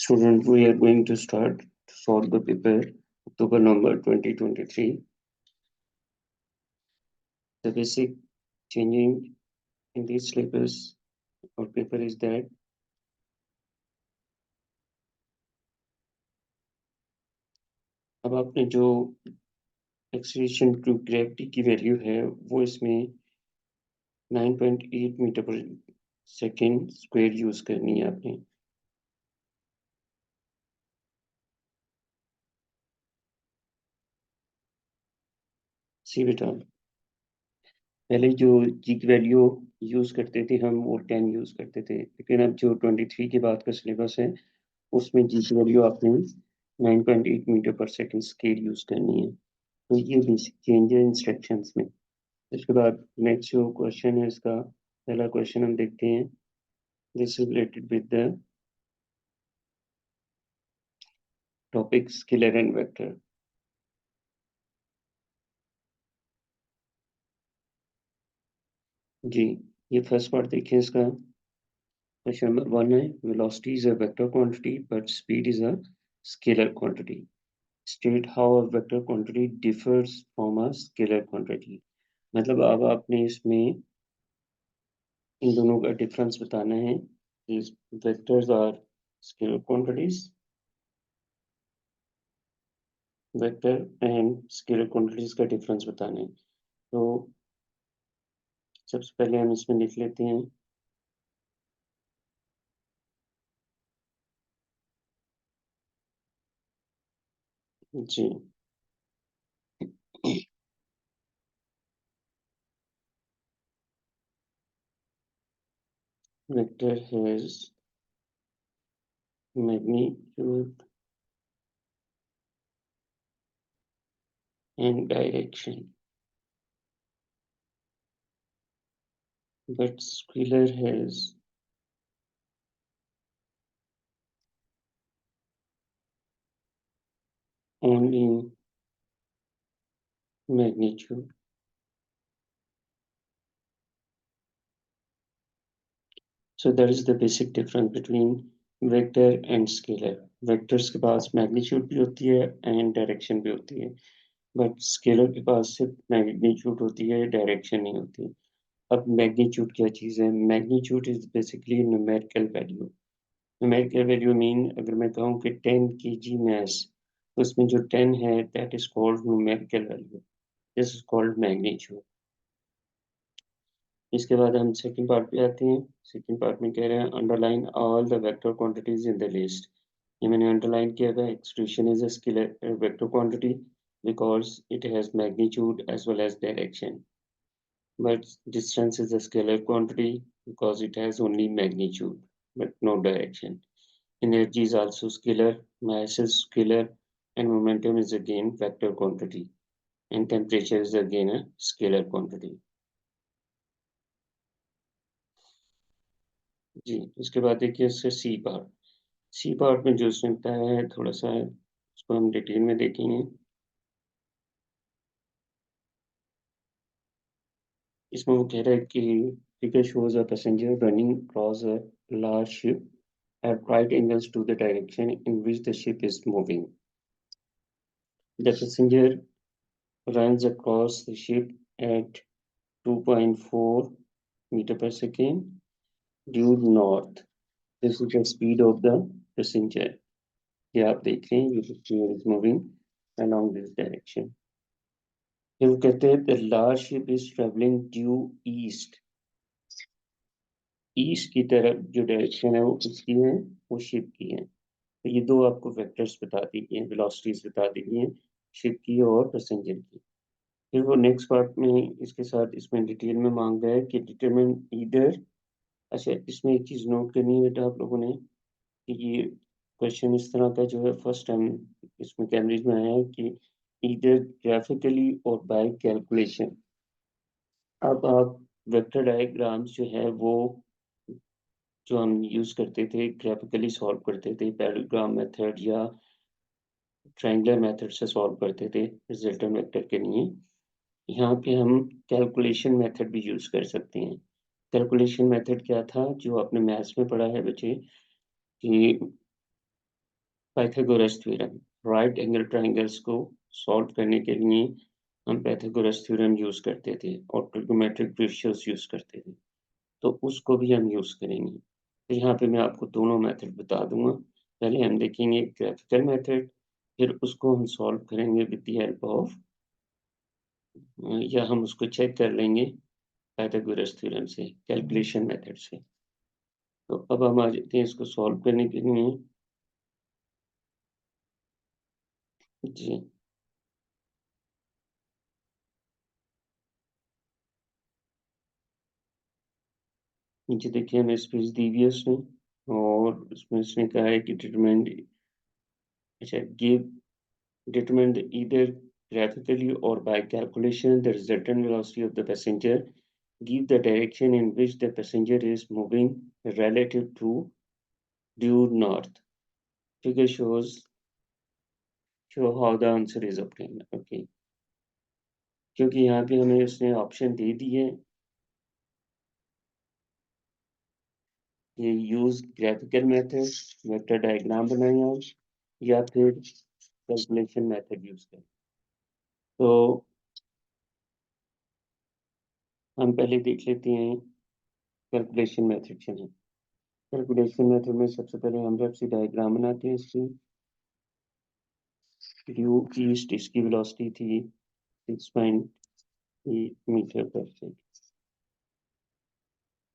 Student, we are going to start to solve the paper October November 2023. The basic changing in this syllabus or paper is that अब आपने जो acceleration to gravity की value है वो इसमें 9.8 metre per second square use करनी है आपने। सी बेटा, पहले जो जी की वैल्यू यूज करते थे हम वो 10 यूज करते थे, लेकिन अब जो 23 के बाद का सिलेबस है उसमें जी की वैल्यू आपने 9.8 metre per second scale use करनी है। तो ये बेसिक चेंज है इंस्ट्रक्शंस में। इसके बाद नेक्स्ट जो क्वेश्चन है इसका पहला क्वेश्चन हम देखते हैं। This is related with the topic scalar and vector. जी, ये फर्स्ट पार्ट देखिए इसका। क्वेश्चन नंबर 1 है, velocity is a vector quantity but speed is a scalar quantity. State how a vector quantity differs from a scalar quantity. मतलब अब आपने इसमें इन दोनों का डिफरेंस बताना है। वेक्टर्स आर scalar quantities, vector and scalar quantities का डिफरेंस बताना है। तो सबसे पहले हम इसमें लिख लेते हैं। जी, vector has magnitude and direction but scalar has only magnitude. So that is the basic difference between vector and scalar. Vectors के पास magnitude भी होती है and direction भी होती है, but scalar के पास सिर्फ magnitude होती है, direction नहीं होती। अब magnitude क्या चीज़ है? Magnitude is basically numerical value. Numerical value mean अगर मैं कहूँ कि 10 kg mass, तो उसमें जो 10 है that is called numerical value. This is called magnitude. इसके बाद हम सेकंड पार्ट पे आते हैं। सेकंड पार्ट में कह रहे हैं underline all the vector quantities in the list. ये मैंने अंडरलाइन किया है। Exclusion is a scalar vector quantity because it has magnitude as well as direction, but distance is a scalar quantity because it has only magnitude but no direction. Energy is also scalar, mass is scalar, and momentum is again vector quantity, and temperature is again a scalar quantity. जी, इसके बाद देखिए इससे C part. C part में जो इसमें बताया है थोड़ा सा उसको हम डिटेल में देखेंगे। इसमें वो कह रहा है कि figure shows a passenger running across a large ship at right angles to the direction in which the ship is moving. The passenger runs across the ship at 2.4 meter per second due north. This is the speed of the passenger. ये आप देख रहे हैं, ये passenger is moving along this direction. फिर वो कहते हैं the large ship is travelling due east. East की तरफ जो डायरेक्शन है वो किसकी है? वो शिप की है। तो ये दो आपको वेक्टर्स बता दी गई हैं, वेलोसिटीज बता दी गई हैं, शिप की और पैसेंजर की। फिर वो नेक्स्ट पार्ट में इसके साथ इसमें डिटेल में मांग रहा है कि डिटरमिन ईदर। अच्छा, इसमें एक चीज नोट करनी है बेटा आप लोगों ने कि ये क्वेश्चन इस तरह का जो है फर्स्ट टाइम इसमें कैम्ब्रिज में आया है कि ईदर ग्राफिकली और बाय कैलकुलेशन। अब आप वेक्टर डायग्राम्स जो है वो जो हम यूज करते थे ग्राफिकली सॉल्व करते थे पैरेललोग्राम मेथड या ट्रायंगुलर मेथड से सॉल्व करते थे रिजल्टेंट वेक्टर के लिए। यहाँ पे हम कैलकुलेशन मेथड भी यूज कर सकते हैं। कैलकुलेशन मेथड क्या था जो आपने मैथ्स में पढ़ा है बच्चे कि Pythagoras theorem, right angle triangles को सॉल्व करने के लिए हम पाइथागोरस थ्योरम यूज करते थे और ट्रिगोनोमेट्रिक रेशियोज यूज करते थे, तो उसको भी हम यूज करेंगे। तो यहाँ पे मैं आपको दोनों मेथड बता दूंगा। पहले हम देखेंगे ग्राफिकल मेथड, फिर उसको हम सॉल्व करेंगे विद द हेल्प ऑफ, या हम उसको चेक कर लेंगे पाइथागोरस थ्योरम से, कैलकुलेशन मेथड से। तो अब हम आ जाते हैं इसको सॉल्व करने के लिए। जी, नीचे देखिए हमें स्पेस दी हुई है उसने, और उसमें उसने कहा है कि डिटरमाइन, अच्छा, give determine either graphically or by calculation the resultant velocity of the passenger, give the direction in which the passenger is moving relative to due north. Figure show how the answer is obtained. Okay, क्योंकि यहाँ पे हमें उसने option दे दी है कि use graphical method, vector diagram बनाएं आप, या फिर कैलकुलेशन मेथड यूज करें। तो हम पहले देख लेते हैं कैलकुलेशन मेथड से। कैलकुलेशन मेथड में सबसे पहले हम रेफसी डायग्राम बनाते हैं इसकी। ड्यू ईस्ट इसकी वेलोसिटी थी 6.8 मीटर पर सेकंड,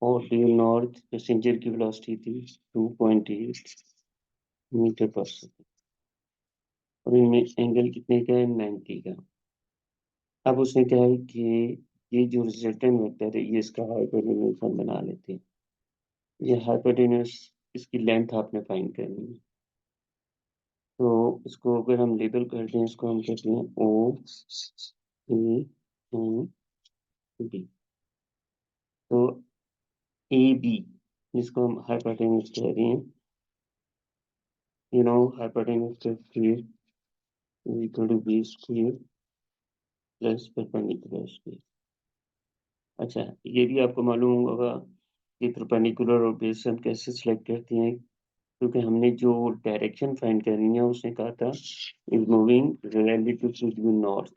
और ड्यू नॉर्थ पैसेंजर की वेलोसिटी थी 2.8 मीटर पर सेकंड, और इनमें एंगल कितने का है, 90 का। अब उसने कहा है कि ये जो रिजल्टेंट वेक्टर है ये इसका हाइपोटेन्यूज हम बना लेते हैं। ये हाइपोटेन्यूज, इसकी लेंथ आपने फाइंड करनी है। तो इसको अगर हम लेबल करते हैं, इसको हम कहते हैं ओ ए एन बी। तो ए बी, जिसको हम हाइपोटेन्यूज कह रहे हैं, you know, hypotenuse of square is equal to b square plus perpendicular square। अच्छा, ये भी आपको मालूम होगा कि परपेंडिकुलर और बेस हम कैसे सिलेक्ट करते हैं, क्योंकि हमने जो डायरेक्शन फाइंड करनी है उसने कहा था is moving relative to due north,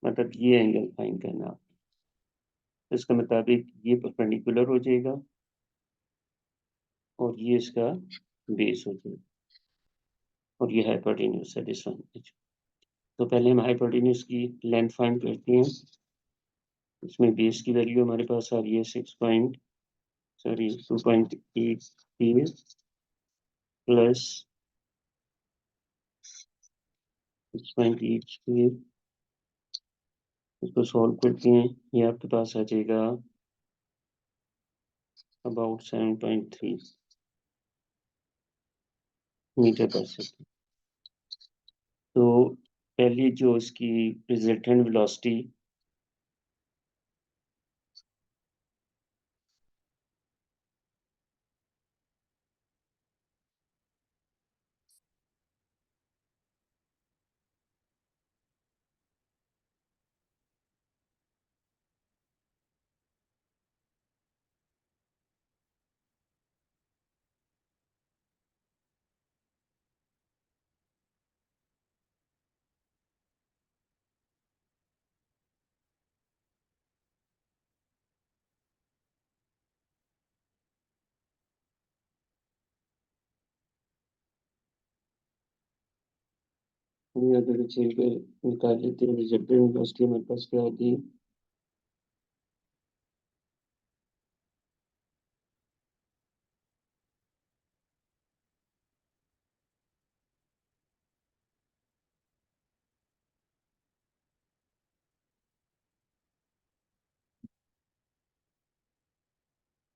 मतलब ये एंगल फाइंड करना। तो इसके मुताबिक ये परपेंडिकुलर हो जाएगा और ये इसका बेस हो जाएगा, और ये हाइपोटेन्यूज है दिस वन। तो पहले हम हाइपोटेन्यूज की लेंथ फाइंड करते हैं। इसमें बेस की वैल्यू हमारे पास आ रही है 2.8 प्लस 6.8 स्क्वायर। इसको सॉल्व करते हैं, ये आपके पास आ जाएगा अबाउट 7.3 मीटर पर सेकंड। तो पहली जो इसकी रिजल्टेंट वेलोसिटी, अगर चल कर निकाल लेते हैं रिजल्टेंट वेलोसिटी, हमारे पास क्या आती है,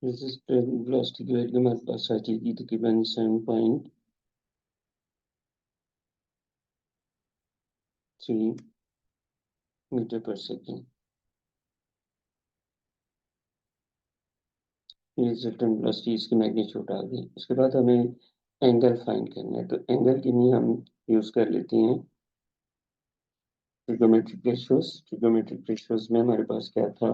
रिजल्टेंट वेलोसिटी की वैल्यू हमारे पास आ जाएगी तकरीबन 7.3 मीटर पर सेकंड। रिजल्टेंट वेलोसिटी इसकी मैग्नीट्यूड आ गई। इसके बाद हमें एंगल फाइंड करना है, तो एंगल के लिए हम यूज कर लेते हैं ट्रिगोमेट्रिक रेशियोज। ट्रिगोमेट्रिक रेशियोज में हमारे पास क्या था,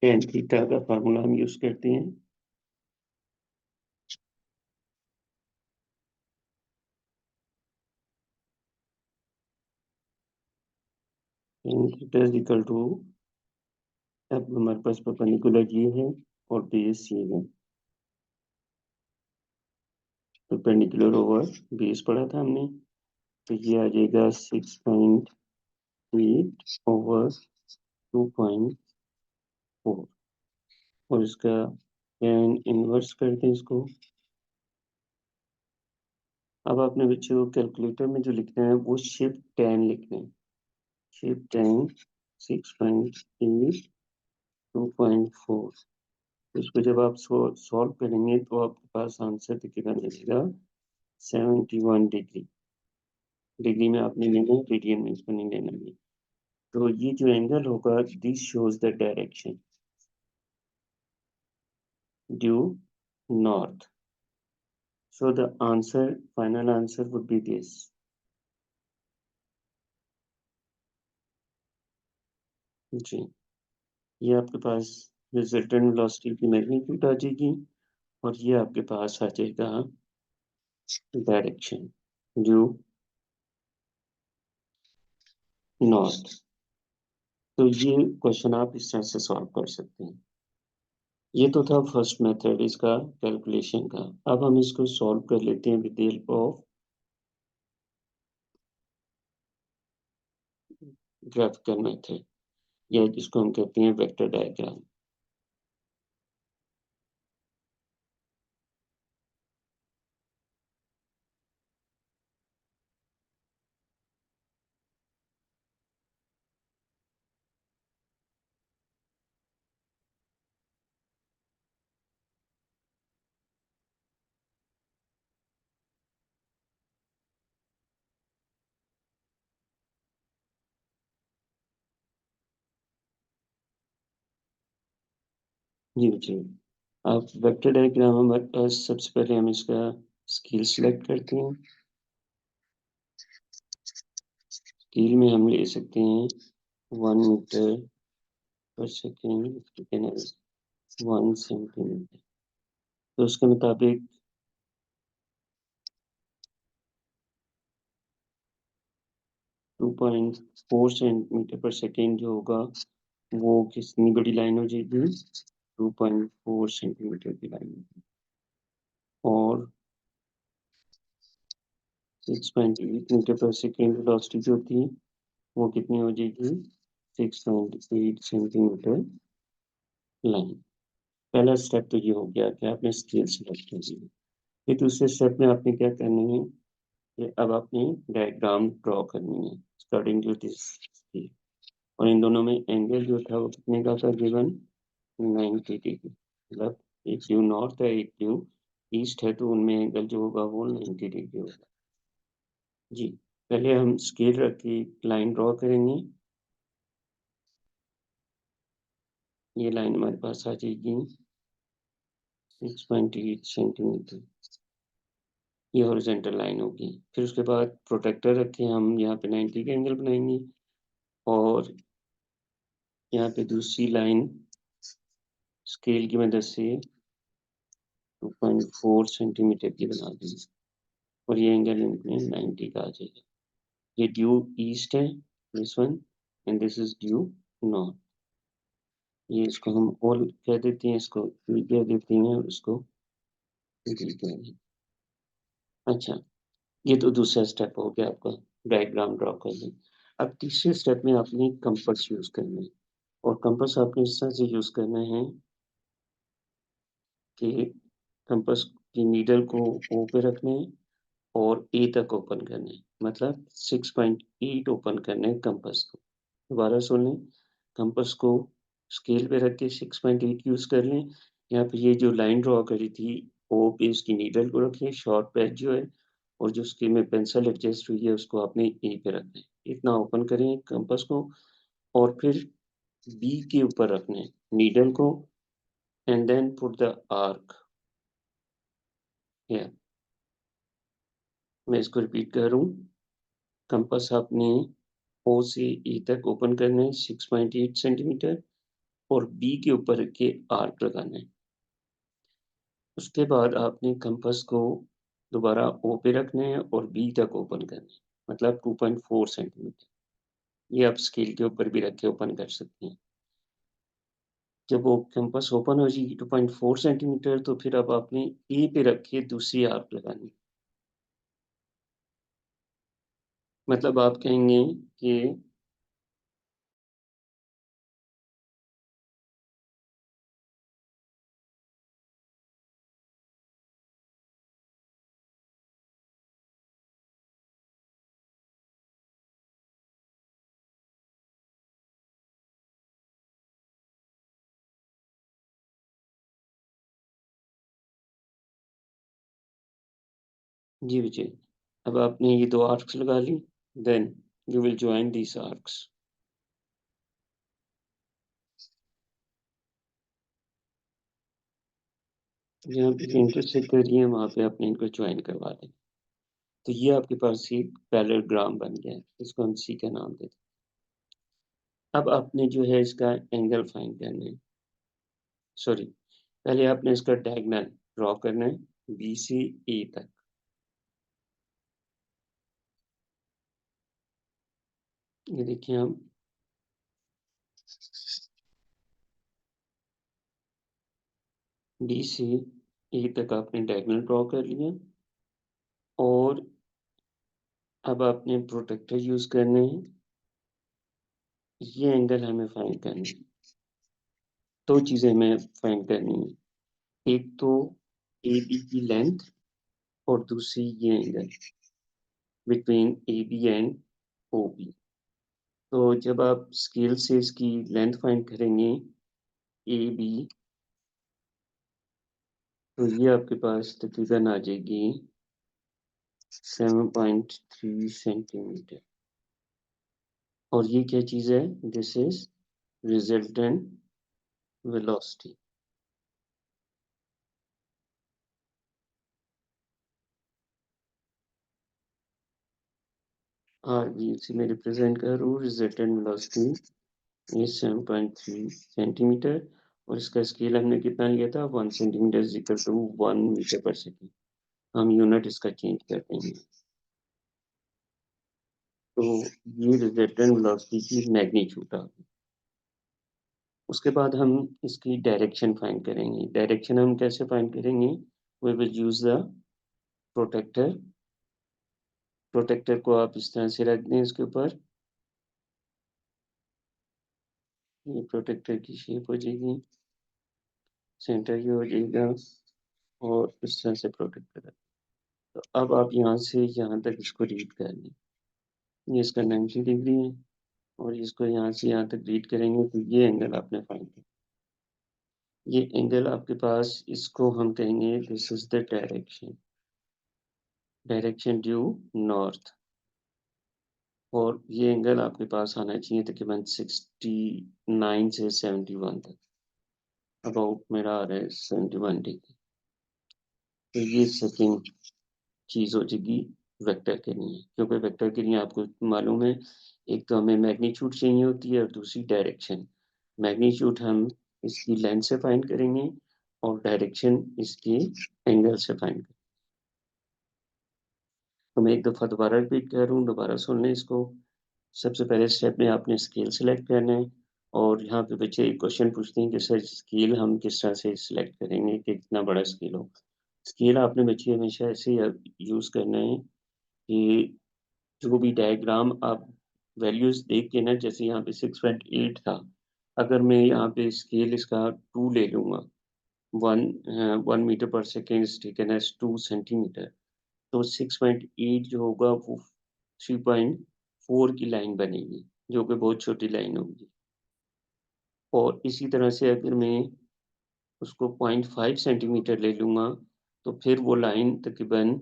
टेन थीटा का फार्मूला हम यूज करते हैं। Tan theta is equal to, अब हमारे पास परपेंडिकुलर ये है और बेस ये है, परपेंडिकुलर ओवर बेस पढ़ा था हमने, तो ये आ जाएगा 6.8 ओवर 2.4, और इसका टेन इनवर्स करते हैं इसको। अब आपने बच्चों कैलकुलेटर में जो लिखना है वो शिफ्ट टेन लिखना है, शिफ्ट टेन 6.8 2.4। इसको जब आप सॉल्व करेंगे तो आपके पास आंसर कितना मिलेगा, 71 डिग्री। डिग्री में आपने लेना है, रेडियन में इसको नहीं लेना है। तो ये जो एंगल होगा, this shows the direction due north, so the answer, final answer would be this। जी, ये आपके पास रिजल्टेंट वेलोसिटी की मैग्नीट्यूड आ जाएगी, और ये आपके पास आ जाएगा डायरेक्शन ड्यू नॉर्थ। तो ये क्वेश्चन आप इस तरह से सॉल्व कर सकते हैं। ये तो था फर्स्ट मेथड इसका कैलकुलेशन का। अब हम इसको सॉल्व कर लेते हैं with the help of graphical method, या जिसको हम कहते हैं वेक्टर डायग्राम। जी बच्चों, आप वेक्टर डायग्राम हमारे पास, सबसे पहले हम इसका स्केल सिलेक्ट करते हैं। स्केल में हम ले सकते हैं 1 मीटर पर सेकेंड, ठीक है ना, 1 सेंटीमीटर। तो उसके मुताबिक 2.4 सेंटीमीटर पर सेकेंड जो होगा वो कितनी बड़ी लाइन हो जाएगी, 2.4 सेंटीमीटर की लाइन होगी। और 6.8 मीटर पर सेकेंड वेलोसिटी जो होती है वो कितनी हो जाएगी, 6.8 सेंटीमीटर लाइन। पहला स्टेप तो ये हो गया कि आपने स्केल सिलेक्ट कर ली। फिर दूसरे स्टेप में आपने क्या करनी है कि अब आपने डायग्राम ड्रॉ करनी है अकॉर्डिंग टू दिस स्केल। और इन दोनों में एंगल जो था वो कितने का था गिवन, 90 डिग्री। मतलब एक ड्यू नॉर्थ है एक ड्यू ईस्ट है, तो उनमें एंगल जो होगा वो 90 डिग्री होगा। जी, पहले हम स्केल रख के लाइन ड्रॉ करेंगे। ये लाइन हमारे पास आ जाएगी 6.8 सेंटीमीटर, ये हॉरिजॉन्टल लाइन होगी। फिर उसके बाद प्रोटेक्टर रखे हम, यहाँ पे 90 का एंगल बनाएंगे, और यहाँ पे दूसरी लाइन स्केल की मदद से 2.4 सेंटीमीटर की बना दी, और ये एंगल इनमें 90 का आ जाएगा। ये ड्यू ईस्ट है this one, and this is due north. ये इसको हम ऑल कह देते हैं, इसको ई कह देते हैं, और इसको डी कह देते हैं। अच्छा, ये तो दूसरा स्टेप हो गया आपका डायग्राम ड्रॉ करने। अब तीसरे स्टेप में आपने कंपास यूज करना है, और कंपास आपने इस तरह से यूज करना है कि कंपास की नीडल को ओ पे रखना है और ए तक ओपन करना है, मतलब 6.8 ओपन करना है कंपास को। दोबारा सुन लें, कंपास को स्केल पे रख के 6.8 यूज कर लें। यहाँ पे ये जो लाइन ड्रॉ करी थी ओ पे इसकी नीडल को रखें, शॉर्ट पैच जो है, और जो उसके में पेंसिल एडजस्ट हुई है उसको आपने ए पे रखना है। इतना ओपन करें कंपास को, और फिर बी के ऊपर रखना है नीडल को, and then put the arc here. मैं इसको रिपीट कर रहा हूँ, कंपास आपने ओ से ई तक ओपन करना है 6.8 सेंटीमीटर, और बी के ऊपर के आर्क लगाना है। उसके बाद आपने कंपास को दोबारा ओ पे रखना है और बी तक ओपन करना है, मतलब 2.4 सेंटीमीटर। ये आप स्केल के ऊपर भी रख के ओपन कर सकते हैं। जब वो कंपास ओपन हो जाएगी 2.4 सेंटीमीटर, तो फिर अब आपने ए पे रख के दूसरी आर्क लगानी है। मतलब आप कहेंगे कि जी विजय, अब आपने ये 2 आर्क्स लगा ली, then you will join these arcs. जहाँ पे इंटरसेक्ट कर रही है वहाँ पे आपने इनको जॉइन करवा दें। तो ये आपके पास एक पैरेललोग्राम बन गया है, इसको हम सी का नाम देते हैं। अब आपने जो है इसका एंगल फाइंड करना है, सॉरी, पहले आपने इसका डायगोनल ड्रॉ करना है बी से ए तक। ये देखिए हम डी से ए तक आपने डायगोनल ड्रॉ कर लिया और अब आपने प्रोटेक्टर यूज करने हैं। ये एंगल हमें फाइंड करना है। 2 चीजें हमें फाइंड करनी है, एक तो ए बी की लेंथ और दूसरी ये angle between A B and O B. तो जब आप स्केल से इसकी लेंथ फाइंड करेंगे ए बी, तो ये आपके पास तकरीबन आ जाएगी 7.3 सेंटीमीटर। और ये क्या चीज़ है? This is resultant velocity. R B इसी में रिप्रेजेंट करूँ, रिजल्टेंट वेलोसिटी ये 7.3 सेंटीमीटर। और इसका स्केल हमने कितना लिया था? 1 centimetre is equal to 1 metre per second. हम यूनिट इसका चेंज कर देंगे। तो ये रिजल्टेंट वेलोसिटी की मैग्नीट्यूड आ गई। उसके बाद हम इसकी डायरेक्शन फाइंड करेंगे। डायरेक्शन हम कैसे फाइंड करेंगे? We will use the protractor. Protractor को आप इस तरह से रख दें इसके ऊपर, ये प्रोटेक्टर की शेप हो जाएगी, सेंटर ये हो जाएगा और इस तरह से प्रोटेक्टर। तो अब आप यहाँ से यहाँ तक इसको रीड कर लें। ये इसका 90 डिग्री है और इसको यहाँ से यहाँ तक रीड करेंगे तो ये एंगल आपने फाइंड किया। ये एंगल आपके पास, इसको हम कहेंगे this is the direction, direction due north. और ये एंगल आपके पास आना चाहिए तकरीबन 69 से 71 तक, अबाउट मेरा आ रहा है 71 डिग्री। तो ये सेकंड चीज़ हो जाएगी वेक्टर के लिए, क्योंकि वेक्टर के लिए आपको मालूम है एक तो हमें मैग्नीट्यूड चाहिए होती है और दूसरी डायरेक्शन। मैग्नीट्यूड हम इसकी लेंथ से फाइंड करेंगे और डायरेक्शन इसकी एंगल से फाइंड करेंगे। तो मैं एक दफ़ा दोबारा रिपीट कर रहा हूँ, दोबारा सुन लें इसको। सबसे पहले स्टेप में आपने स्केल सेलेक्ट करना है और यहाँ पे बच्चे एक क्वेश्चन पूछते हैं कि सर स्केल हम किस तरह से सिलेक्ट करेंगे कि कितना बड़ा स्केल हो। स्केल आपने बच्चे हमेशा ऐसे यूज़ करना है कि जो भी डायग्राम आप वैल्यूज़ देख के ना, जैसे यहाँ पे 6.8 था, अगर मैं यहाँ पे स्केल इसका 2 ले लूँगा, 1 मीटर पर second is taken as 2 centimetre, तो 6.8 जो होगा वो 3.4 की लाइन बनेगी, जो कि बहुत छोटी लाइन होगी। और इसी तरह से अगर मैं उसको 0.5 सेंटीमीटर ले लूँगा, तो फिर वो लाइन तकरीबन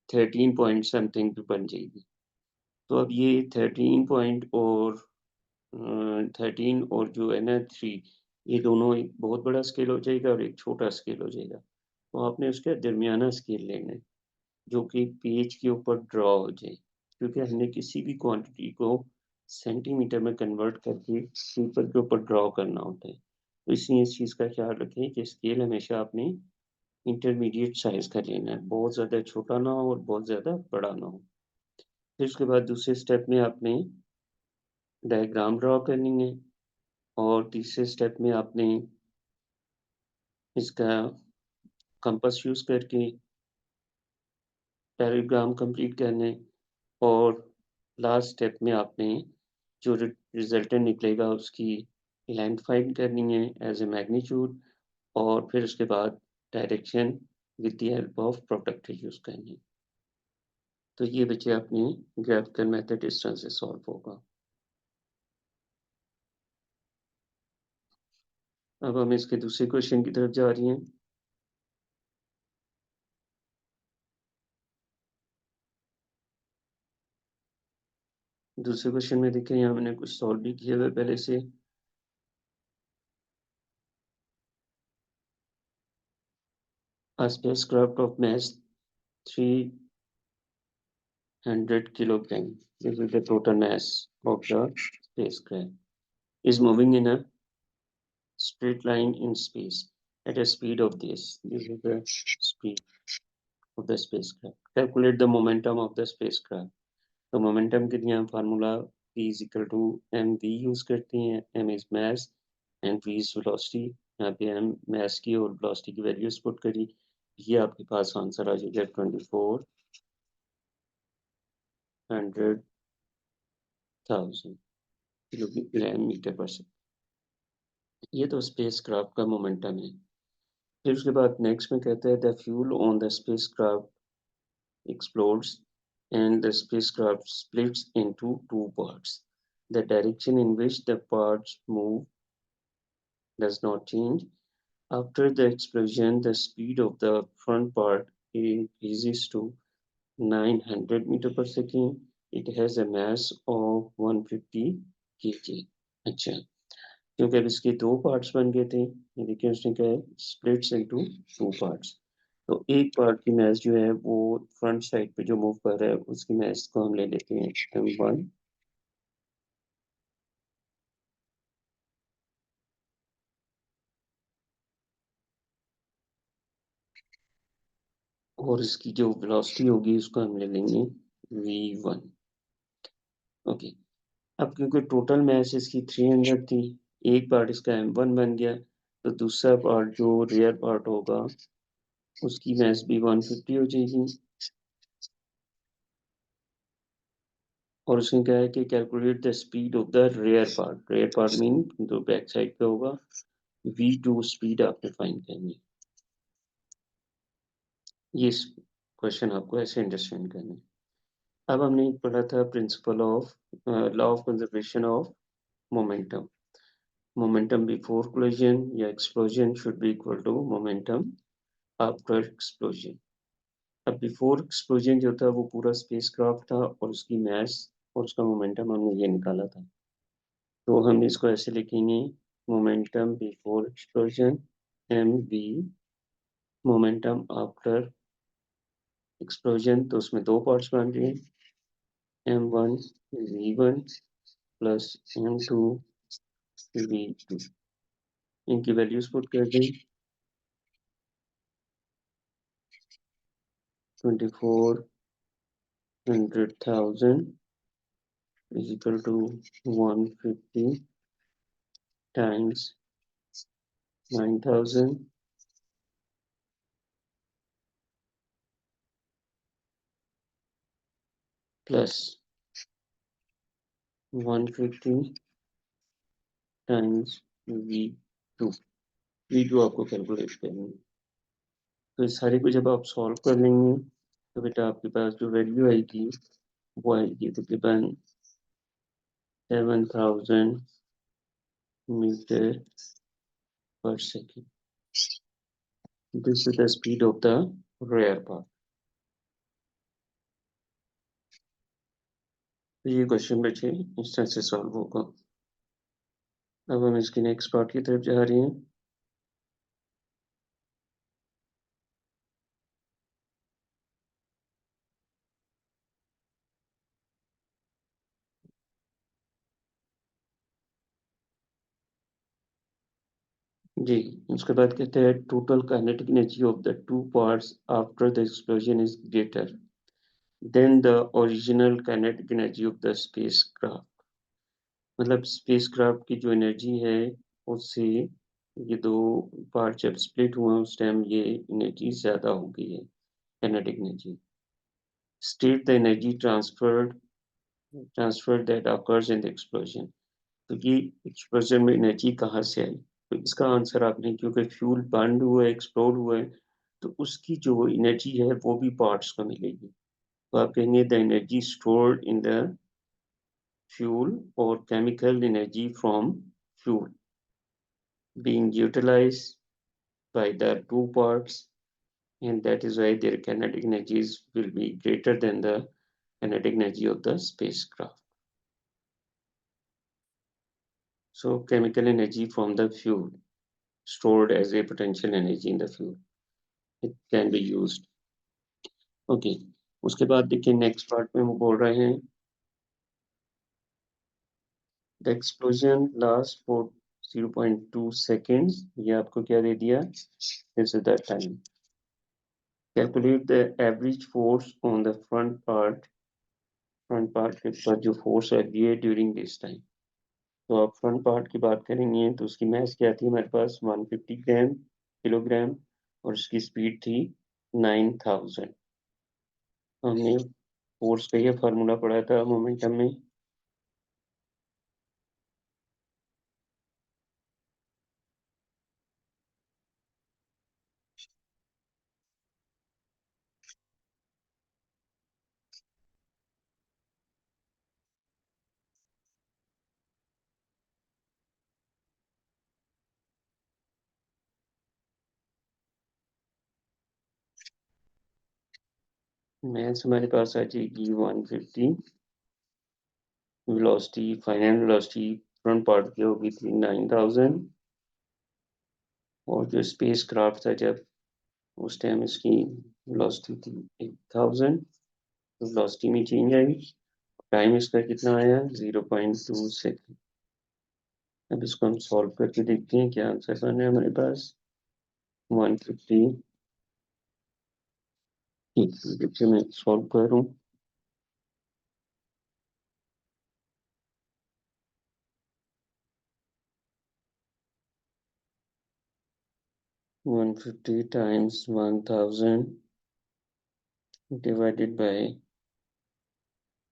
13 पॉइंट समथिंग पे बन जाएगी। तो अब ये 13 पॉइंट और 13 और जो है ना 3, ये दोनों एक बहुत बड़ा स्केल हो जाएगा और एक छोटा स्केल हो जाएगा। तो आपने उसका दरमियाना स्केल लेना है, जो कि पेज के ऊपर ड्रॉ हो जाए, क्योंकि हमने किसी भी क्वांटिटी को सेंटीमीटर में कन्वर्ट करके पेपर के ऊपर ड्रॉ करना होता है। तो इसलिए इस चीज़ का ख्याल रखें कि स्केल हमेशा आपने इंटरमीडिएट साइज़ का लेना है, बहुत ज़्यादा छोटा ना हो और बहुत ज़्यादा बड़ा ना हो। फिर उसके बाद दूसरे स्टेप में आपने डायग्राम ड्रॉ करनी है और तीसरे स्टेप में आपने इसका कंपास यूज़ करके पैराग्राम कंप्लीट करना है और लास्ट स्टेप में आपने जो रिजल्टेंट निकलेगा उसकी लेंथ फाइंड करनी है एज ए मैग्नीट्यूड और फिर उसके बाद direction with the help of protractor use करनी है। तो ये बच्चे अपनी ग्राफिकल मेथड इस तरह से सॉल्व होगा। अब हम इसके दूसरे क्वेश्चन की तरफ जा रही हैं। दूसरे क्वेश्चन में देखिए यहाँ मैंने कुछ सॉल्व भी किया हुआ है पहले से। A spacecraft of mass 300 kilogram, this is the total mass of the spacecraft, is moving in a straight line in space at a speed of this. This is the speed of the spacecraft. Calculate the momentum of the spacecraft. तो momentum के लिए हम formula p is equal to mv use करते हैं। m is mass and v is velocity। यहाँ पे m mass की और velocity की वैल्यूज पुट करी, ये आपके पास आंसर आ जाएगा 2400,000 किलोमीटर पर सेकंड। ये तो स्पेस क्राफ्ट का मोमेंटम है। फिर उसके बाद नेक्स्ट में कहता है the fuel on the space craft explodes and the spacecraft splits into two parts. The direction in which the parts move does not change. After the explosion, the speed of the front part increases to 900 meter per second. It has a mass of 150 kg. अच्छा, क्योंकि अब इसके दो parts बन गए थे, ये देखिए उसने क्या है स्प्लिट्स इनटू टू पार्ट्स। तो एक पार्ट की मैच जो है वो फ्रंट साइड पे जो मूव कर रहा है उसकी मैच को हम ले लेते हैं m1 और इसकी जो वेलोसिटी होगी उसको हम ले लेंगे v1। ओके, अब क्योंकि टोटल मैच इसकी 300 थी, एक पार्ट इसका m1 बन गया, तो दूसरा पार्ट जो रियर पार्ट होगा उसकी मैच भी 150 हो जाएगी। और उसमें क्या है कि calculate the speed of the rear part mean जो बैक साइड पे होगा, v2 स्पीड आपने फाइंड करनी है। ये क्वेश्चन आपको ऐसे अंडरस्टैंड करना है। अब हमने पढ़ा था principle of law of conservation of momentum. Momentum before collision या explosion should be equal to momentum after explosion. अब बिफोर एक्सप्लोजन जो था वो पूरा स्पेसक्राफ्ट था और उसकी मास और उसका मोमेंटम हमने ये निकाला था। तो हम इसको ऐसे लिखेंगे momentum before explosion M B, momentum after explosion तो उसमें दो पार्ट्स बन रहे हैं m1 v1 plus m2 v2। इनकी वैल्यूज पुट कर दें 2400,000 is equal to 150 times 9,000 plus 150 times v2। v2 आपको कैलकुलेट करनी है। तो इस सारे को जब आप सॉल्व कर लेंगे तो बेटा आपके पास जो वैल्यू आएगी वो आएगी तकरीबन 7,000 metre per second. This is the speed of the rear part। तो ये क्वेश्चन बचे इस तरह से सॉल्व होगा। अब हम इसकी नेक्स्ट पार्ट की तरफ जा रहे हैं। जी, उसके बाद कहते हैं total kinetic energy of the two parts after the explosion is greater than the original kinetic energy of the spacecraft. मतलब स्पेसक्राफ्ट की जो एनर्जी है उससे ये दो पार्ट जब स्प्लिट हुआ उस टाइम ये एनर्जी ज्यादा हो गई है, kinetic energy. State the energy transfer that occurs in the explosion। तो ये एक्सप्लोजन में एनर्जी कहाँ से आई? तो इसका आंसर आपने, क्योंकि फ्यूल बर्न हुआ है, एक्सप्लोड हुआ है, तो उसकी जो एनर्जी है वो भी पार्ट्स को मिलेगी। तो आप कहेंगे the energy stored in the fuel और chemical energy from fuel being utilized by the two parts, and that is why their kinetic energies will be greater than the kinetic energy of the spacecraft. So chemical energy from the fuel stored as a potential energy in the fuel, it can be used. Okay, उसके बाद देखिए next part में वो बोल रहे हैं the explosion last for 0.2 seconds। ये आपको क्या दे दिया? This is the time. Calculate the average force on the front part के ऊपर जो फोर्स लगी है ड्यूरिंग दिस टाइम। तो आप फ्रंट पार्ट की बात करेंगे तो उसकी मास क्या थी हमारे पास? 150 ग्राम किलोग्राम, और उसकी स्पीड थी 9000। हमने फोर्स का ये फार्मूला पढ़ा था मोमेंटम में। मास हमारे पास आ जाएगी 150, velocity final velocity front part की होगी थी 9000, और जो स्पेस क्राफ्ट था जब उस टाइम इसकी वेलोसिटी थी 8000, तो वेलोसिटी में चेंज आई। टाइम इसका कितना आया? 0.2 सेकेंड। अब इसको हम सॉल्व करके देखते हैं क्या आंसर बना है हमारे पास। 150, देखिए मैं सॉल्व कर रहा हूँ। 150 टाइम्स 1000 डिवाइडेड बाय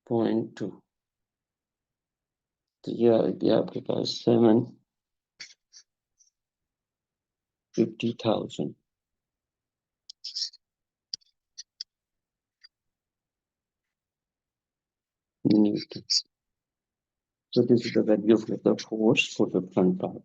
0.2, तो ये आ गया आपके पास 750,000 Newton. So this is the value of the force for the front part.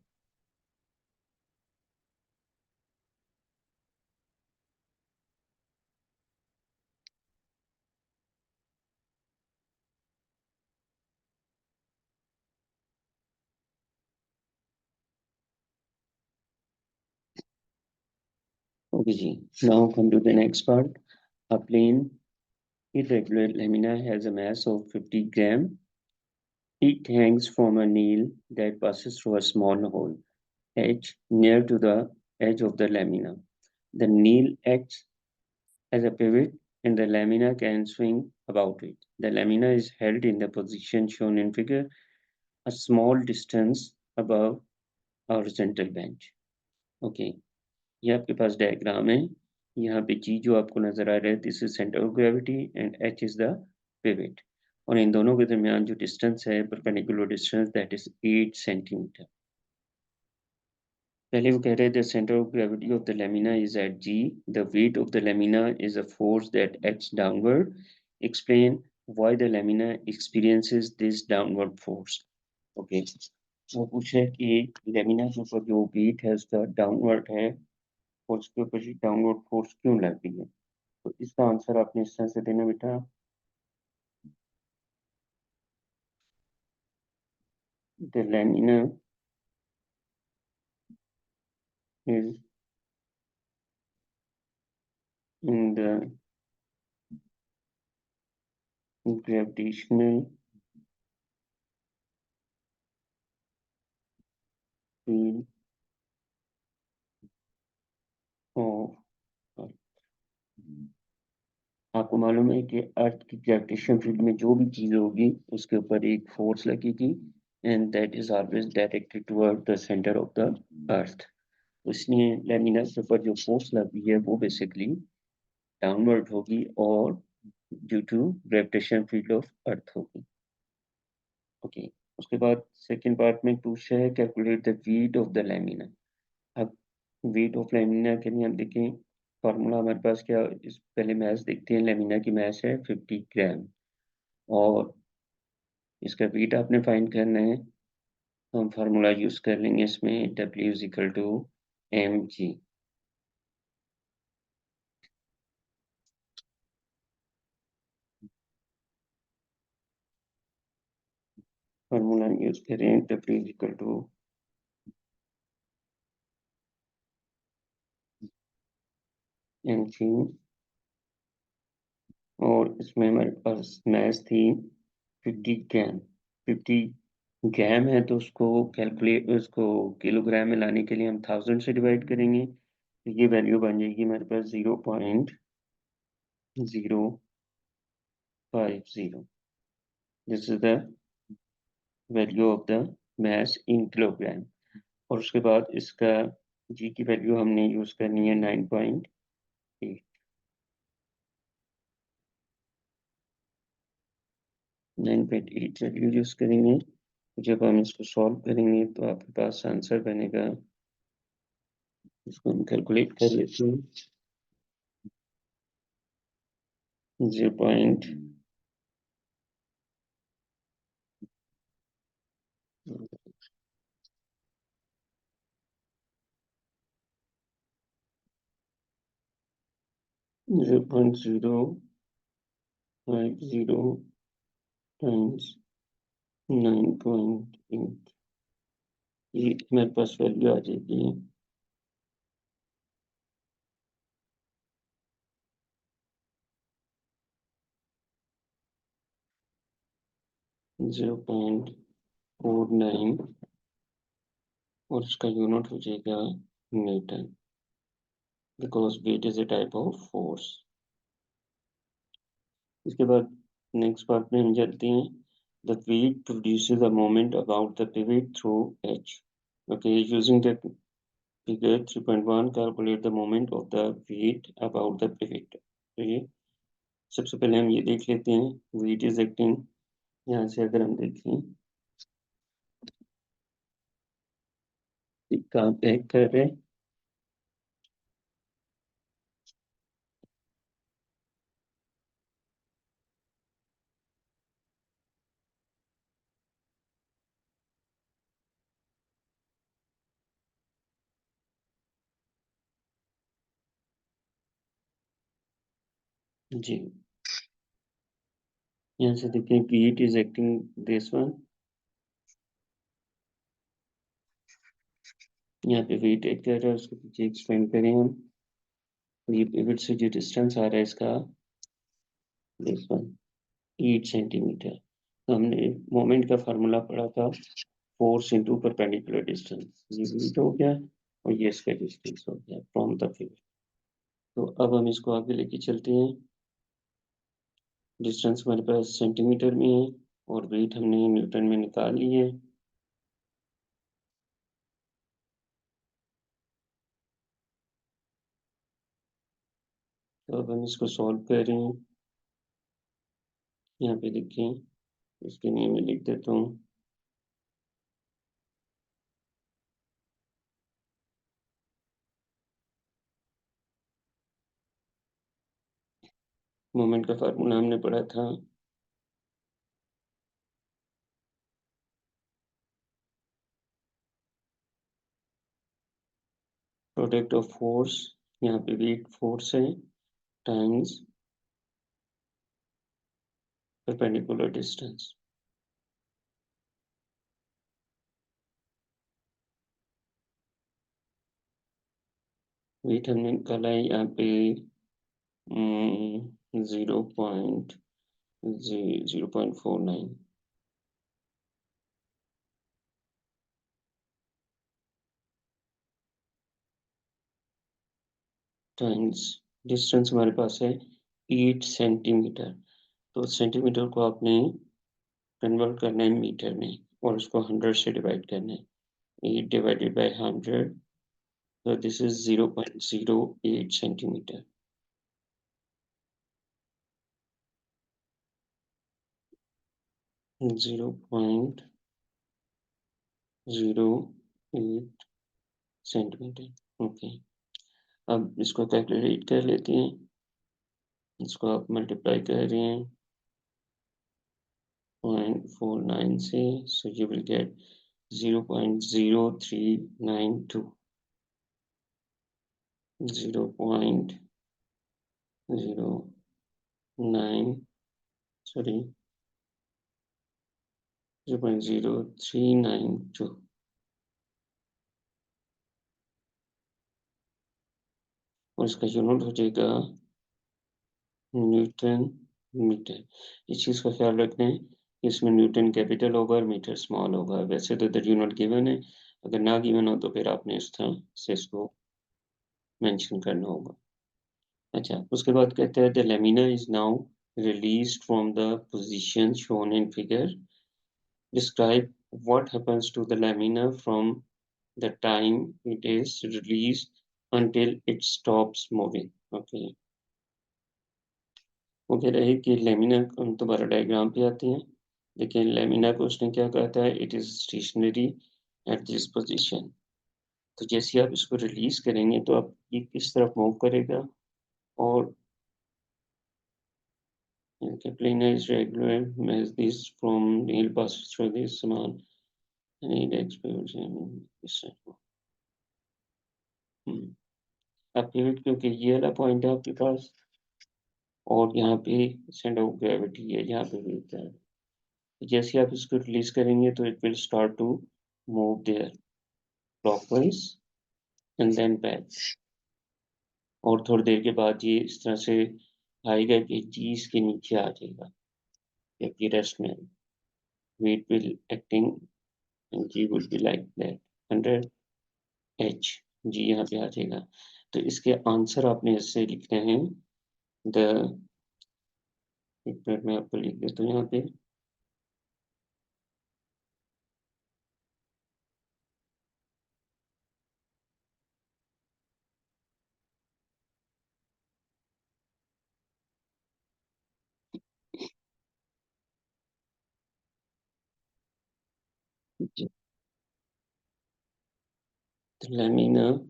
Okay, ji. Now come to the next part. A plain irregular lamina has a mass of 50 gram. It hangs from a nail that passes through a small hole H near to the edge of the lamina. The nail acts as a pivot and the lamina can swing about it. The lamina is held in the position shown in figure, a small distance above a horizontal bench. Okay, ये आपके पास diagram है। यहाँ पे जी जो आपको नजर आ रहा है this is centre of gravity and H is the pivot, और इन दोनों के दरमियान जो डिस्टेंस है perpendicular distance that is 8 centimetre. पहले वो कह रहे थे centre of gravity of the lamina is at G, the weight of the lamina is a force that acts downward, explain why the lamina experiences this downward force. Okay, वो पूछ रहे हैं कि लेमिना के ऊपर जो वेट है उसका डाउनवर्ड है और उसके ऊपर डाउनवर्ड फोर्स क्यों लगती है? तो इसका आंसर आपने इस तरह से देना बेटा, the lamina is in the gravitational field of. आपको मालूम है कि अर्थ की ग्रेविटेशन फील्ड में जो भी चीज होगी उसके ऊपर एक फोर्स लगेगी, and that is always directed toward the centre of the earth. इसलिए लैमिनार के ऊपर जो फोर्स लगी है वो बेसिकली डाउनवर्ड होगी और due to gravitation field of earth होगी। ओके, उसके बाद सेकंड पार्ट में पूछा है calculate the weight of the lamina. अब वेट ऑफ लैमिना के लिए हम देखें फार्मूला हमारे पास क्या, इस पहले मैथ देखते हैं। लैमिना की मैथ है 50 ग्राम और इसका वेट आपने फाइंड करना है। हम फार्मूला यूज कर लेंगे इसमें, W is equal to mg। Formula use करें W is equal to mg, और इसमें हमारे पास मैथ थी 50 ग्राम। 50 ग्राम है तो उसको कैलकुलेट, उसको किलोग्राम में लाने के लिए हम 1000 से डिवाइड करेंगे, तो ये वैल्यू बन जाएगी हमारे पास 0.050। This is the value of the mass in kilogram. और उसके बाद इसका जी की वैल्यू हमने यूज करनी है 9.8। 9.8 वैल्यू यूज करेंगे। जब हम इसको सॉल्व करेंगे तो आपके पास आंसर बनेगा, इसको हम कैलकुलेट कर लेते हैं। 0.050 टाइम्स 9.8, ये मेरे पास वैल्यू आ जाएगी 0.49, और इसका यूनिट हो जाएगा newton, because weight is a type of force. इसके बाद नेक्स्ट पार्ट में हम चलते हैं। The weight produces a moment about the pivot through H. Okay, using the figure 3.1 calculate the moment of the weight about the pivot. तो ये सबसे पहले हम ये देख लेते हैं वेट इज एक्टिंग। यहाँ से अगर हम देखें कहाँ पे act कर रहे हैं, जी यहाँ से देखें weight is acting this one. यहाँ पे वेट एक्ट कर रहा है, उसके पीछे एक्सपेंड करें हम। ये पिवट से जो डिस्टेंस आ रहा है इसका दिस वन 8 सेंटीमीटर। तो हमने मोमेंट का फार्मूला पढ़ा था, फोर्स इंटू परपेंडिकुलर डिस्टेंस। ये वेट हो गया और ये इसका डिस्टेंस हो गया फ्रॉम द फिगर। तो अब हम इसको आगे लेके चलते हैं। डिस्टेंस हमारे पास सेंटीमीटर में है और वेट हमने न्यूटन में निकाल ली है। तो अब हम इसको सॉल्व कर रहे हैं। यहाँ पे देखें, इसके लिए मैं लिख देता हूँ मोमेंट का फार्मूला हमने पढ़ा था प्रोडक्ट ऑफ फोर्स, यहाँ पे वेट फोर्स है, टाइम्स परपेंडिकुलर डिस्टेंस। वेट हमने निकाला है यहाँ पे 0.049। टाइम्स डिस्टेंस हमारे पास है 8 सेंटीमीटर। तो सेंटीमीटर को आपने कन्वर्ट करना है मीटर में और उसको 100 से डिवाइड करना है। 8 divided by 100, so this is 0.08 centimeter. Zero point zero eight centimetre. Okay, अब इसको कैलकुलेट कर लेते हैं। इसको आप मल्टीप्लाई कर रहे हैं 0.49 से, so you will get 0.0392, 0.09, sorry, 0.0392। और इसका यूनिट हो जाएगा न्यूटन मीटर। इस चीज का ख्याल रखना है, इसमें न्यूटन कैपिटल होगा और मीटर स्मॉल होगा। वैसे तो द यूनिट गिवन है, अगर ना गिवन हो तो फिर आपने इस तरह से इसको मेंशन करना होगा। अच्छा, उसके बाद कहते हैं the lamina is now released from the position shown in figure. Describe what happens to the lamina from the time it is released until it stops moving. Okay. वो कह रहे हैं कि लेमिना, हम दोबारा डायग्राम पे आते हैं। लेकिन लेमिना को उसने क्या कहा था, it is stationary at this position. तो जैसे आप इसको रिलीज करेंगे तो आप ये किस तरफ मूव करेगा, और plane is regular as this from needle passes through this small and it expands this side. अब पिवट क्योंकि ये वाला पॉइंट है आपके पास, और यहाँ पे सेंटर ऑफ ग्रेविटी है, यहाँ पे भी होता है। जैसे आप इसको रिलीज करेंगे तो it will start to move there clockwise and then back, और थोड़ी देर के बाद ये इस तरह से आएगा कि जी इसके नीचे आ जाएगा, जबकि रेस्ट में weight will acting, G will be like that under H, G यहाँ पे आ जाएगा। तो इसके आंसर आपने ऐसे लिखने हैं, द, एक मिनट में आपको लिख देता हूँ यहाँ पे, lamina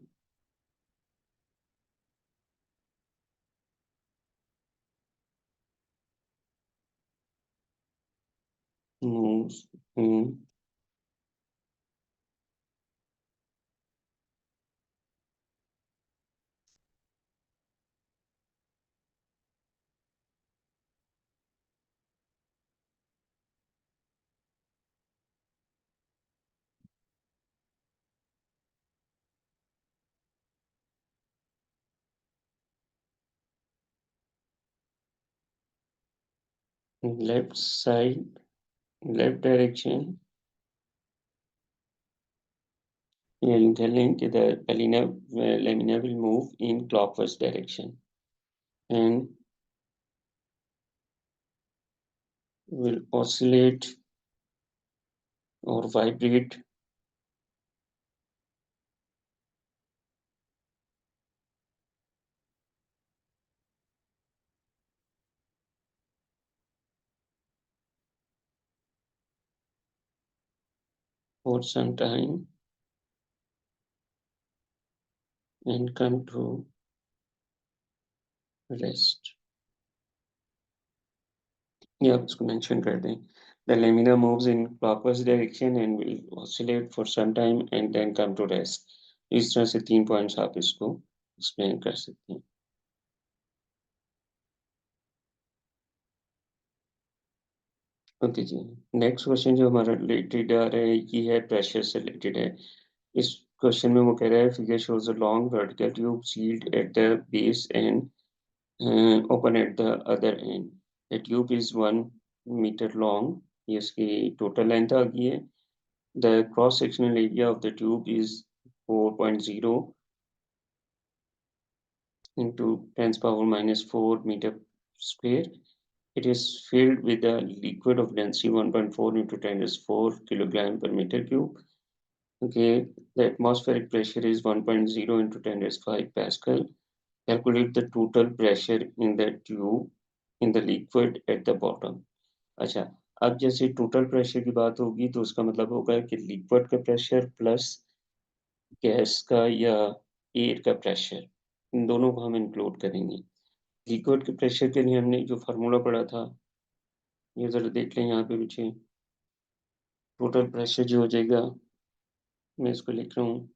moves in left side, left direction, and telling the lamina will move in clockwise direction and will oscillate or vibrate for some time and come to rest. ये आप इसको मेंशन कर दें, the lamina moves in clockwise direction and will oscillate for some time and then come to rest. इस तरह से 3 points आप इसको एक्सप्लेन कर सकते हैं। ओके जी, नेक्स्ट क्वेश्चन जो हमारा रिलेटेड आ रहा है ये है प्रेशर से रिलेटेड है। इस क्वेश्चन में वो कह रहा है figure shows a long vertical tube sealed at the base and open at the other end. The tube is 1 meter long. ये इसकी टोटल लेंथ आ गई है। The cross sectional area of the tube is 4.0 into 10 power minus 4 meter square. It is filled with a liquid of density 1.4 into 10 raised 4 kilogram per meter cube. Okay, the atmospheric pressure is 1.0 into 10 raised 5 Pascal. Calculate the total pressure in the tube in the liquid at the bottom. अच्छा, अब जैसे total pressure की बात होगी तो उसका मतलब होगा कि लिक्विड का प्रेशर प्लस गैस का या एयर का प्रेशर, इन दोनों को हम इंक्लूड करेंगे। लिक्विड के प्रेशर के लिए हमने जो फार्मूला पढ़ा था, ये ज़रा देख लें यहाँ पे पीछे। टोटल प्रेशर जो हो जाएगा, मैं इसको लिख रहा हूँ,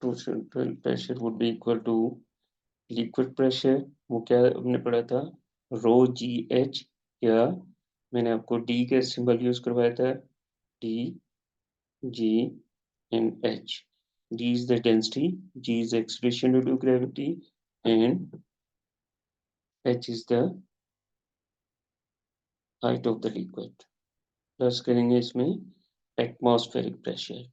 total pressure would be equal to liquid pressure, वो क्या हमने पढ़ा था, रो जी एच, या मैंने आपको डी का सिंबल यूज करवाया था, D G and h. D is the density, G is the acceleration due to gravity, and h is the height of the liquid. Plus करेंगे इसमें एटमॉस्फेरिक प्रेशर।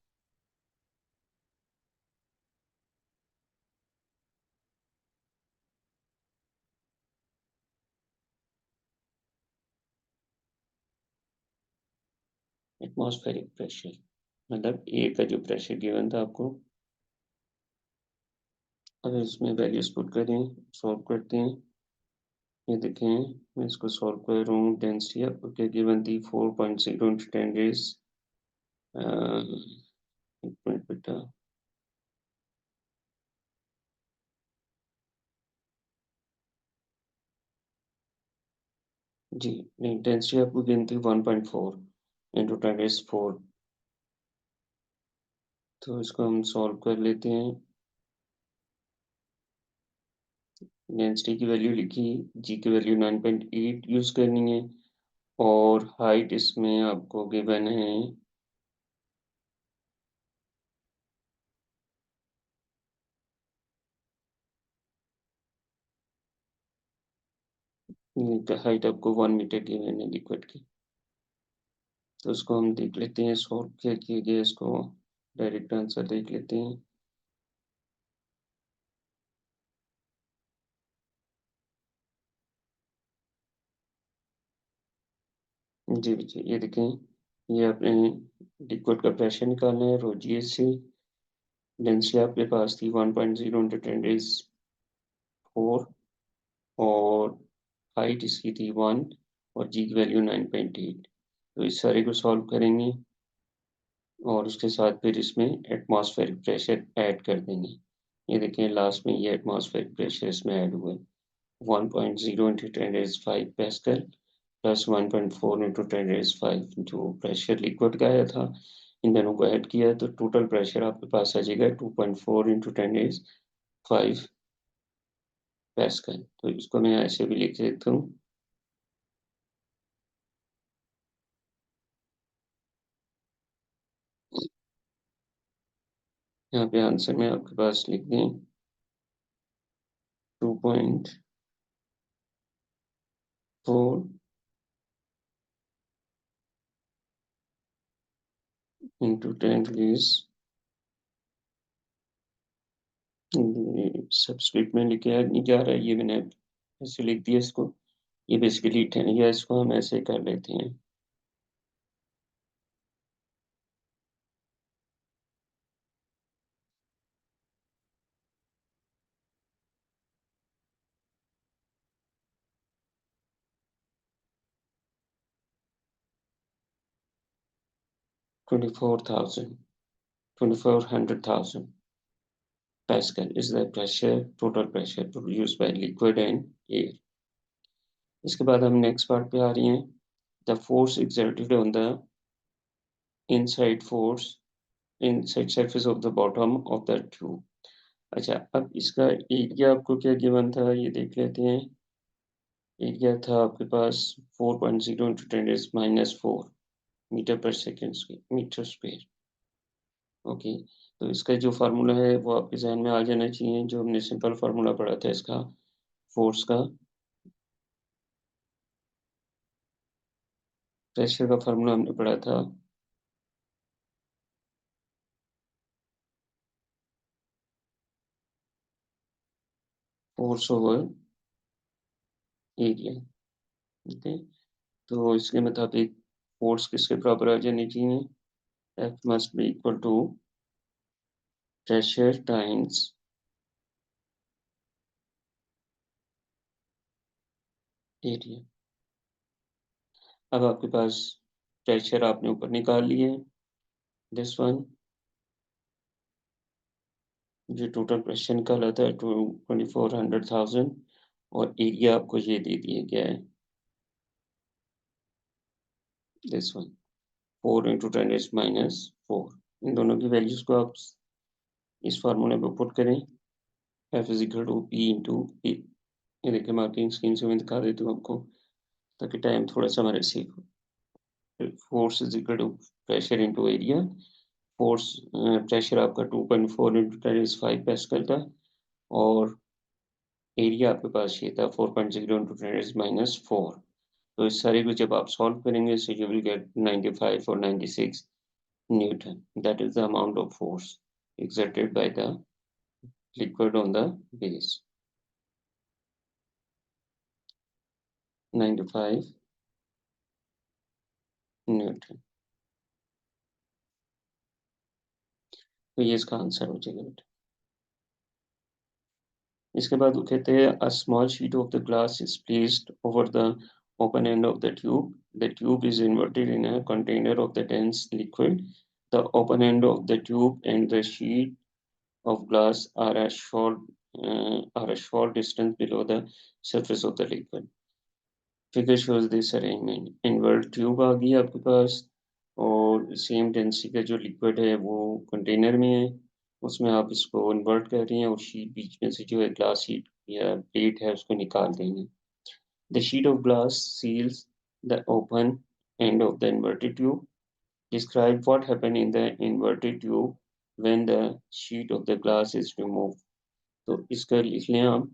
एटमॉस्फेरिक प्रेशर मतलब air का जो pressure given था आपको। अब इसमें values put करें, सॉल्व करते हैं। ये देखें, मैं इसको सॉल्व कर रहा हूँ। डेंसिटी आपको क्या गिवन थी, 4.0 इंटू 10 रेज, एक मिनट बेटा, जी नहीं, डेंसिटी आपको गिवन थी 1.4 इंटू 10 रेज 4। तो इसको हम सॉल्व कर लेते हैं। डेंसिटी की वैल्यू लिखी, जी की वैल्यू 9.8 यूज करनी है, और हाइट इसमें आपको गिवन है, हाइट आपको 1 मीटर गिवन है लिक्विड की। तो उसको हम देख लेते हैं, सॉल्व क्या किया गया, इसको डायरेक्ट आंसर देख लेते हैं। जी बच्चे, ये देखें, ये आपने लिक्विड का प्रेशर निकालना है रो जी एस से। डेंसिटी आपके पास थी 1.0 इंटू 10 रेज 4, और हाइट इसकी थी 1, और जी की वैल्यू 9.8। तो इस सारे को सॉल्व करेंगे, और उसके साथ फिर इसमें एटमॉस्फेरिक प्रेशर ऐड कर देंगे। ये देखें, लास्ट में ये एटमॉस्फेरिक प्रेशर इसमें ऐड हुआ है, 1.0 into 10 raise 5 pascal plus 1.4 into 10 raise 5 जो प्रेशर लिक्विड का आया था, इन दोनों को ऐड किया तो टोटल प्रेशर आपके पास आ जाएगा 2.4 इंटू 10 रेज 5 पास्कल। तो इसको मैं ऐसे भी लिख देता हूँ, यहाँ पे आंसर में आपके पास लिख दें 2.4 इंटू 10 रेज, सब्सक्रिप्ट में लिखा नहीं जा रहा है, ये मैंने ऐसे लिख दिया इसको। ये बेसिकली 10 या इसको हम ऐसे कर लेते हैं, 24,000, 2400,000 Pascal is the pressure, total pressure produced by liquid and air. इसके बाद हम नेक्स्ट पार्ट पे आ रही हैं, the force exerted on the inside force inside surface of the bottom of the tube. अच्छा, अब इसका एरिया आपको क्या गिवन था, ये देख लेते हैं। एरिया था आपके पास 4.0 into 10⁻⁻⁴ metre per second metre square. Okay, तो इसका जो फार्मूला है वो आपके जहन में आ जाना चाहिए, जो हमने सिंपल फार्मूला पढ़ा था इसका, फोर्स का, प्रेशर का फार्मूला हमने पढ़ा था फोर्स ओवर एरिया। ओके, तो इसके मुताबिक फोर्स किसके बराबर आ जानी चाहिए? F must be equal to pressure times area. अब आपके पास प्रेशर आपने ऊपर निकाल लिए, दिस वन, जो टोटल प्रेशर निकाला था 2400,000, और एरिया आपको ये दे दिया गया है, दिस वन, 4 इंटू 10⁻⁴। इन दोनों की वैल्यूज को आप इस फार्मूले में पुट करें, F is equal to P into P। ये देखिए मार्किंग स्क्रीन से मैं दिखा देता हूँ आपको, ताकि टाइम थोड़ा सा हमारे सेव हो। Force is equal to pressure into area. Force pressure आपका 2.4 इंटू 10⁵ पास्कल था, और एरिया आपके पास ये था 4.0 इंटू 10⁻⁴। तो इस सारे को जब आप सॉल्व करेंगे, so you will get 95 or 96 Newton. That is the amount of force exerted by the liquid on the base. 95 Newton. तो ये इसका आंसर हो जाएगा बेटा। इसके बाद वो कहते हैं a small sheet of the glass is placed over the open end of the tube. The tube is inverted in a container of the dense liquid. The open end of the tube and the sheet of glass are a short distance below the surface of the liquid. Figure shows this arrangement. Invert tube आ गई आपके पास, और same density का जो liquid है वो container में है, उसमें आप इसको इन्वर्ट कर रही हैं, और शीट बीच में से जो है ग्लास शीट या प्लेट है उसको निकाल देंगे। The sheet of glass seals the open end of the inverted tube. Describe what happened in the inverted tube when the sheet of the glass is removed. तो इसका लिख लें आप,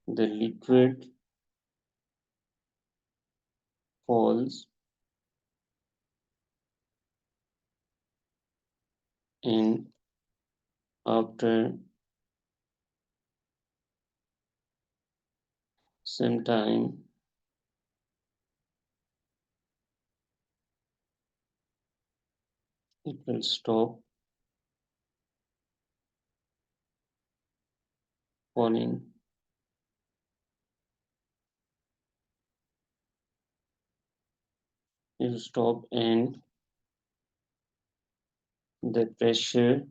the liquid falls in after some time it will stop falling. It will stop and the pressure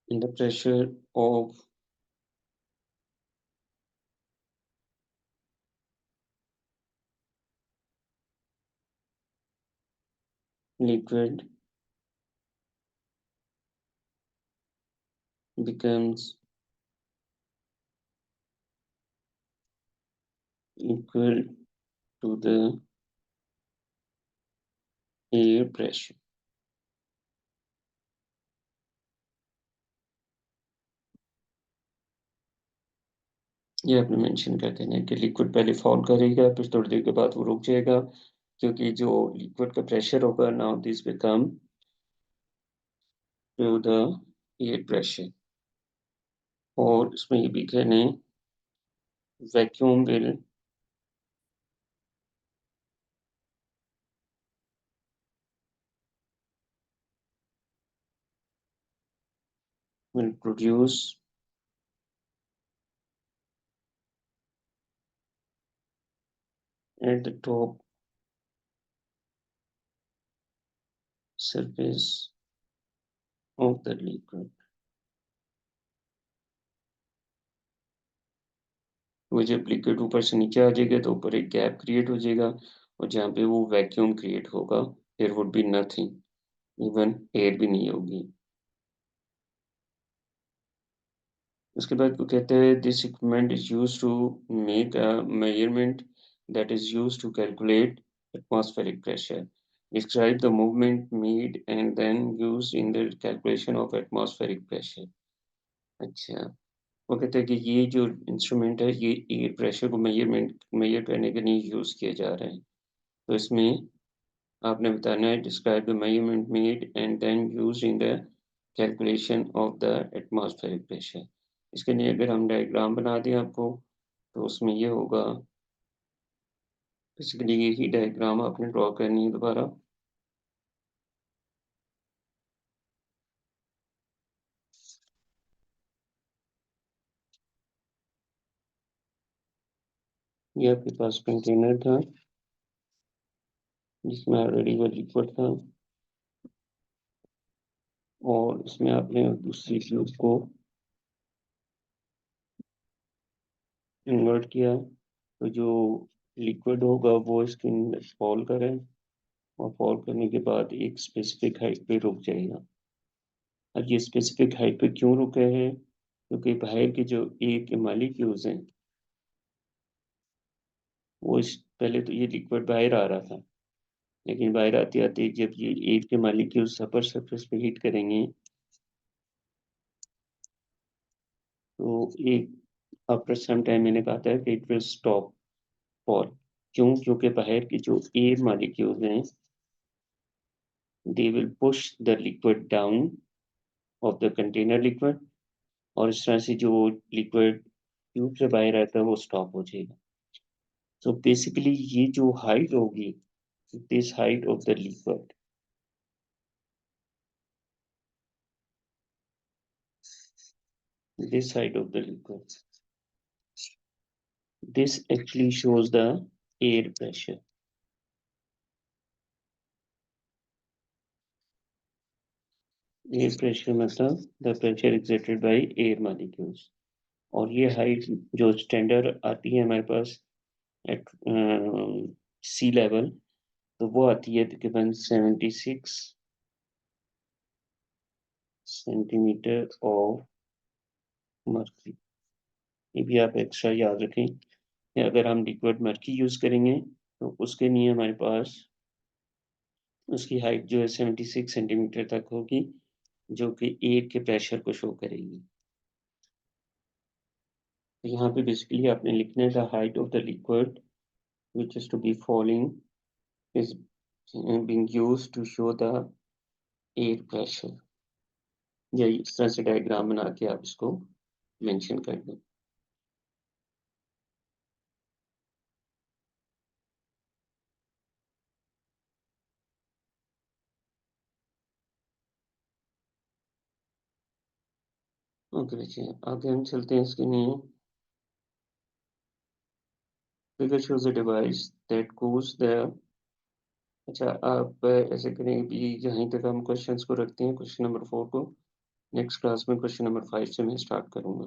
in the pressure of liquid becomes equal to the air pressure. ये आपने mention कर देना है कि लिक्विड पहले फॉल करेगा, फिर थोड़ी देर के बाद वो रुक जाएगा, क्योंकि जो लिक्विड का प्रेशर होगा now this become to the air pressure. और इसमें ये भी कहने vacuum will produce at the top surface of the liquid. वो जब लिक्विड ऊपर से नीचे आ जाएगा तो ऊपर एक गैप क्रिएट हो जाएगा, और जहाँ पे वो वैक्यूम क्रिएट होगा there would be nothing, even air भी नहीं होगी। उसके बाद वो कहते हैं this equipment is used to make a measurement that is used to calculate atmospheric pressure. Describe the movement made and then used in the calculation of atmospheric pressure. अच्छा, वो कहते हैं कि ये जो इंस्ट्रूमेंट है ये एयर प्रेशर को मेजर करने के लिए यूज़ किए जा रहे हैं। तो इसमें आपने बताना है describe the measurement made and then used in the calculation of the atmospheric pressure. इसके लिए अगर हम डायग्राम बना दें आपको तो उसमें ये होगा, बेसिकली यही डायग्राम आपने ड्रॉ करनी है दोबारा। ये आपके पास कंटेनर था जिसमें ऑलरेडी वो लिक्विड था और इसमें आपने दूसरी फ्लूइड को इन्वर्ट किया, तो जो लिक्विड होगा वो इसके अंदर फॉल करे और फॉल करने के बाद एक स्पेसिफिक हाइट पे रुक जाएगा। अब ये स्पेसिफिक हाइट पे क्यों रुके हैं? क्योंकि बाहर के जो एयर के मॉलिक्यूल्स हैं वो इस पहले तो ये लिक्विड बाहर आ रहा था, लेकिन बाहर आते आते जब ये एयर के मॉलिक्यूल्स अपर सरफेस पे हिट करेंगे तो एक आफ्टर सम टाइम मैंने कहा था कि इट विल स्टॉप फॉल। क्यों? क्योंकि बाहर की जो एयर मॉलिक्यूल्स हैं they will push the liquid down of the container liquid, और इस तरह से जो लिक्विड ट्यूब से बाहर आता है वो स्टॉप हो जाएगा। So basically ये जो height होगी, this height of the liquid, this height of the liquid, this actually shows the air pressure. Air pressure मतलब the pressure exerted by air molecules. और ये height जो standard आती है हमारे पास at sea level, तो वो आती है तकरीबन 76 सेंटीमीटर ऑफ मर्क्यूरी। ये भी आप एक्स्ट्रा याद रखें कि अगर हम लिक्विड मर्क्यूरी यूज करेंगे तो उसके लिए हमारे पास उसकी हाइट जो है 76 सेंटीमीटर तक होगी, जो कि एयर के प्रेशर को शो करेगी। तो यहाँ पे बेसिकली आपने लिखना है the height of the liquid which is to be falling is being used to show the air pressure। या इस तरह से डायग्राम बना के आप इसको मेंशन कर दें। ओके बच्चे, आगे हम चलते हैं इसके लिए। Figure shows a device that cools the. अच्छा, आप ऐसे करें कि यहीं तक हम क्वेश्चंस को रखते हैं, क्वेश्चन नंबर 4 को। नेक्स्ट क्लास में क्वेश्चन नंबर 5 से मैं स्टार्ट करूंगा।